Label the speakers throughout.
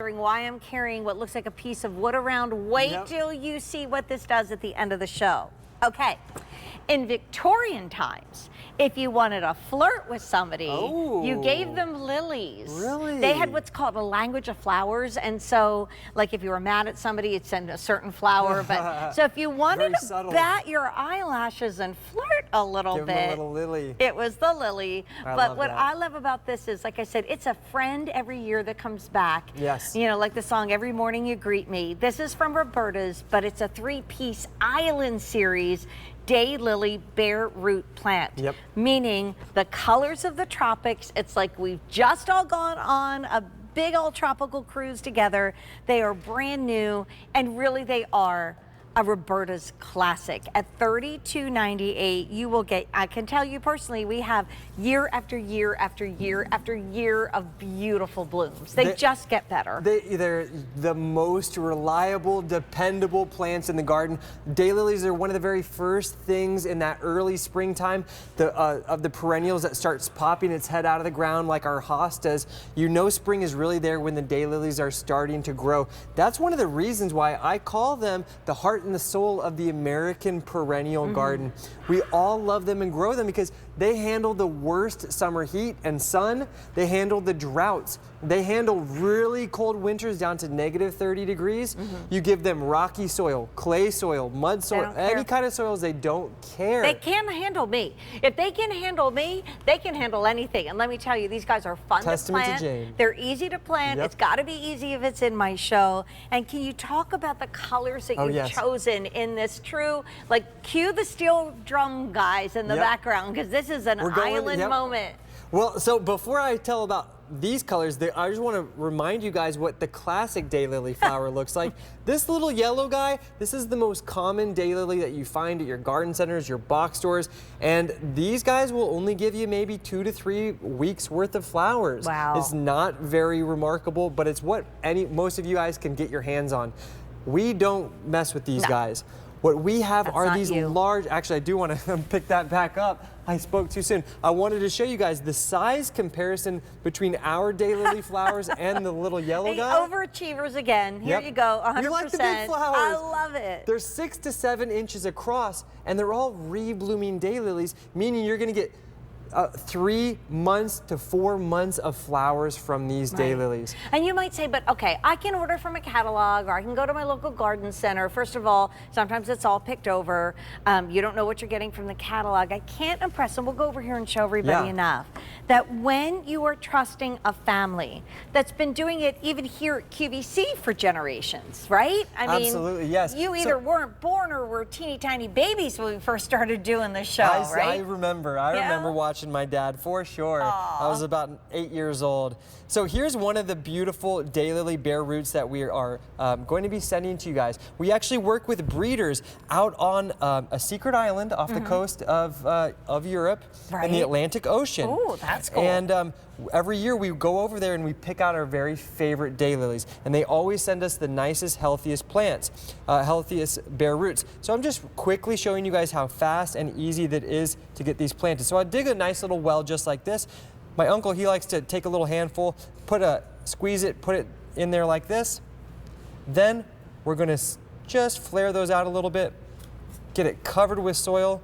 Speaker 1: wondering why I'm carrying what looks like a piece of wood around, wait till you see what this does at the end of the show. Okay, in Victorian times, if you wanted to flirt with somebody, you gave them lilies.
Speaker 2: Really?
Speaker 1: They had what's called a language of flowers, and so, like, if you were mad at somebody, you'd send a certain flower. But so if you wanted to bat your eyelashes and flirt a little
Speaker 2: Give
Speaker 1: bit,
Speaker 2: them a little lily.
Speaker 1: It was the lily. But what
Speaker 2: that.
Speaker 1: I love about this is, like I said, it's a friend every year that comes back.
Speaker 2: Yes.
Speaker 1: You know, like the song "Every Morning You Greet Me." This is from Roberta's, but it's a 3-piece Island Series Daylily bare root plant.
Speaker 2: Yep.
Speaker 1: Meaning the colors of the tropics. It's like we've just all gone on a big old tropical cruise together. They are brand new, and really they are a Roberta's classic. At $32.98, you will get, I can tell you personally, we have year after year after year after year of beautiful blooms. They just get better.
Speaker 2: They're the most reliable, dependable plants in the garden. Daylilies are one of the very first things in that early springtime of the perennials that starts popping its head out of the ground like our hostas. You know spring is really there when the daylilies are starting to grow. That's one of the reasons why I call them the heart and the soul of the American perennial garden. We all love them and grow them because they handle the worst summer heat and sun. They handle the droughts. They handle really cold winters down to -30 degrees. You give them rocky soil, clay soil, mud soil, any kind of soils, they don't care.
Speaker 1: They can handle me. If they can handle me, they can handle anything. And let me tell you, these guys are fun to plant. They're easy to plant. It's got to be easy if it's in my show. And can you talk about the colors that you've chosen in this true, like, cue the steel drum guys in the background, because this is an island moment.
Speaker 2: Well, so before I tell about these colors, I just want to remind you guys what the classic daylily flower looks like. This little yellow guy, this is the most common daylily that you find at your garden centers, your box stores, and these guys will only give you maybe 2 to 3 weeks worth of flowers.
Speaker 1: Wow.
Speaker 2: It's not very remarkable, but it's what most of you guys can get your hands on. We don't mess with these guys. What we have are these large, actually I do want to pick that back up. I spoke too soon. I wanted to show you guys the size comparison between our daylily flowers and the little yellow guy.
Speaker 1: Overachievers again. Here you go, 100%.
Speaker 2: You like the big flowers.
Speaker 1: I love it.
Speaker 2: They're 6 to 7 inches across, and they're all reblooming daylilies, meaning you're going to get 3 months to 4 months of flowers from these daylilies.
Speaker 1: And you might say, but okay, I can order from a catalog, or I can go to my local garden center. First of all, sometimes it's all picked over. You don't know what you're getting from the catalog. I can't impress, and we'll go over here and show everybody enough, that when you are trusting a family that's been doing it even here at QVC for generations, right? I mean,
Speaker 2: absolutely, yes.
Speaker 1: You either weren't born or were teeny tiny babies when we first started doing the show, right?
Speaker 2: I remember watching my dad for sure. I was about 8 years old. So here's one of the beautiful daylily bare roots that we are going to be sending to you guys. We actually work with breeders out on a secret island off the coast of Europe in the Atlantic Ocean.
Speaker 1: Oh, that's cool.
Speaker 2: And every year we go over there and we pick out our very favorite daylilies, and they always send us the nicest, healthiest plants, healthiest bare roots. So I'm just quickly showing you guys how fast and easy that is to get these planted. So I dig a nice little well just like this. My uncle, he likes to take a little handful, squeeze it, put it in there like this. Then we're gonna just flare those out a little bit, get it covered with soil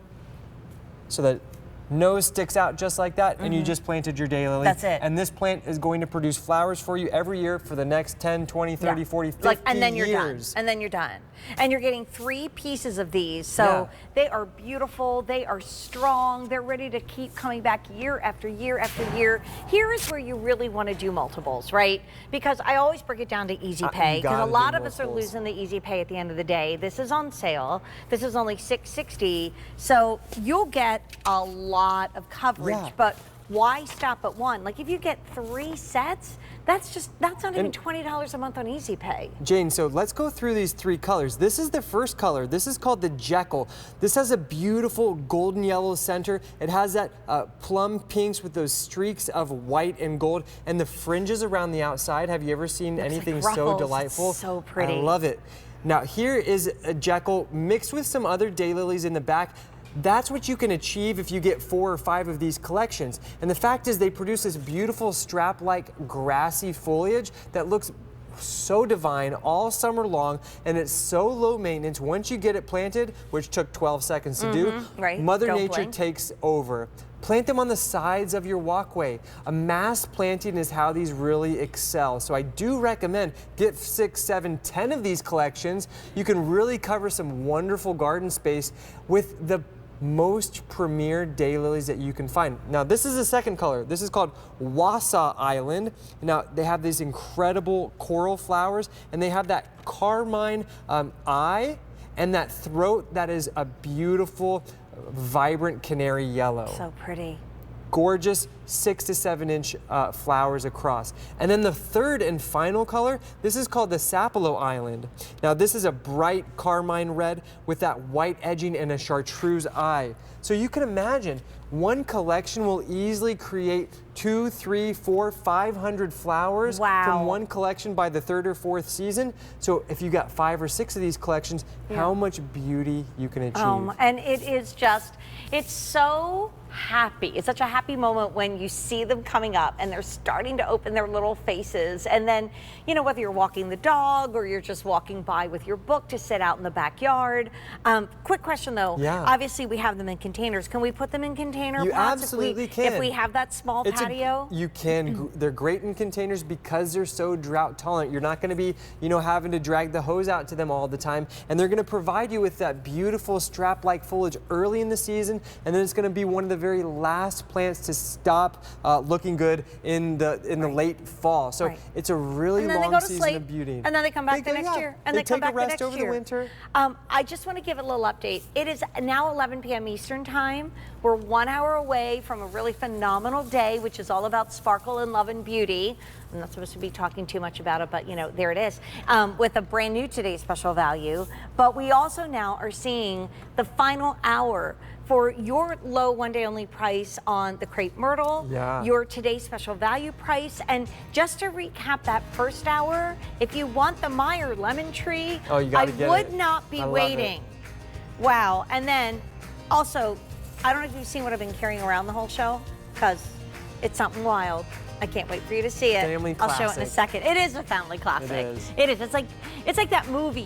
Speaker 2: so that nose sticks out just like that, and you just planted your daylily.
Speaker 1: That's it.
Speaker 2: And this plant is going to produce flowers for you every year for the next 10, 20, 30, 40, 50 years.
Speaker 1: And then you're done. And then you're done. And you're getting 3 pieces of these. So they are beautiful, they are strong, they're ready to keep coming back year after year after year. Here is where you really want to do multiples, right? Because I always break it down to easy pay, because a lot of us are losing the easy pay at the end of the day. This is on sale. This is only $6.60. So you'll get a lot of coverage, but why stop at 1? Like, if you get 3 sets, that's not even $20 a month on Easy Pay.
Speaker 2: Jane, so let's go through these 3 colors. This is the first color. This is called the Jekyll. This has a beautiful golden yellow center. It has that plum pinks with those streaks of white and gold, and the fringes around the outside. Have you ever seen anything so delightful?
Speaker 1: It's so pretty.
Speaker 2: I love it. Now, here is a Jekyll mixed with some other daylilies in the back. That's what you can achieve if you get 4 or 5 of these collections. And the fact is they produce this beautiful strap-like grassy foliage that looks so divine all summer long, and it's so low maintenance. Once you get it planted, which took 12 seconds to do,
Speaker 1: right.
Speaker 2: Mother
Speaker 1: Don't
Speaker 2: Nature
Speaker 1: blink.
Speaker 2: takes over. Plant them on the sides of your walkway. A mass planting is how these really excel. So I do recommend get 6, 7, 10 of these collections. You can really cover some wonderful garden space with the most premier daylilies that you can find. Now this is the second color. This is called Wausau Island. Now they have these incredible coral flowers, and they have that carmine eye and that throat that is a beautiful vibrant canary yellow.
Speaker 1: So pretty.
Speaker 2: Gorgeous 6 to 7 inch flowers across. And then the third and final color, this is called the Sapelo Island. Now this is a bright carmine red with that white edging and a chartreuse eye. So you can imagine one collection will easily create 2, 3, 4, 500 flowers from one collection by the 3rd or 4th season. So if you got 5 or 6 of these collections, how much beauty you can achieve.
Speaker 1: And it is just, it's so happy. It's such a happy moment when you see them coming up and they're starting to open their little faces. And then, you know, whether you're walking the dog or you're just walking by with your book to sit out in the backyard. Quick question though.
Speaker 2: Yeah.
Speaker 1: Obviously we have them in containers. Can we put them in container
Speaker 2: You
Speaker 1: pots
Speaker 2: absolutely can.
Speaker 1: if we have that small patio?
Speaker 2: You can. They're great in containers because they're so drought tolerant. You're not going to be, you know, having to drag the hose out to them all the time. And they're going to provide you with that beautiful strap-like foliage early in the season. And then it's going to be one of the very last plants to stop looking good in the late fall. So it's a really long season of beauty.
Speaker 1: And then they come back the next year. And they come back the next year.
Speaker 2: Over the winter.
Speaker 1: I just want to give a little update. It is now 11 p.m. Eastern time. We're 1 hour away from a really phenomenal day, which is all about sparkle and love and beauty. I'm not supposed to be talking too much about it, but you know, there it is, with a brand new Today's Special Value. But we also now are seeing the final hour for your low one-day only price on the crepe myrtle, your Today's Special Value price. And just to recap that first hour, if you want the Meyer lemon tree, I would not be waiting. Wow. And then also, I don't know if you've seen what I've been carrying around the whole show, because it's something wild. I can't wait for you to see it.
Speaker 2: Family classic.
Speaker 1: I'll show it in a second. It is a family classic.
Speaker 2: It is.
Speaker 1: It is. It's like that movie.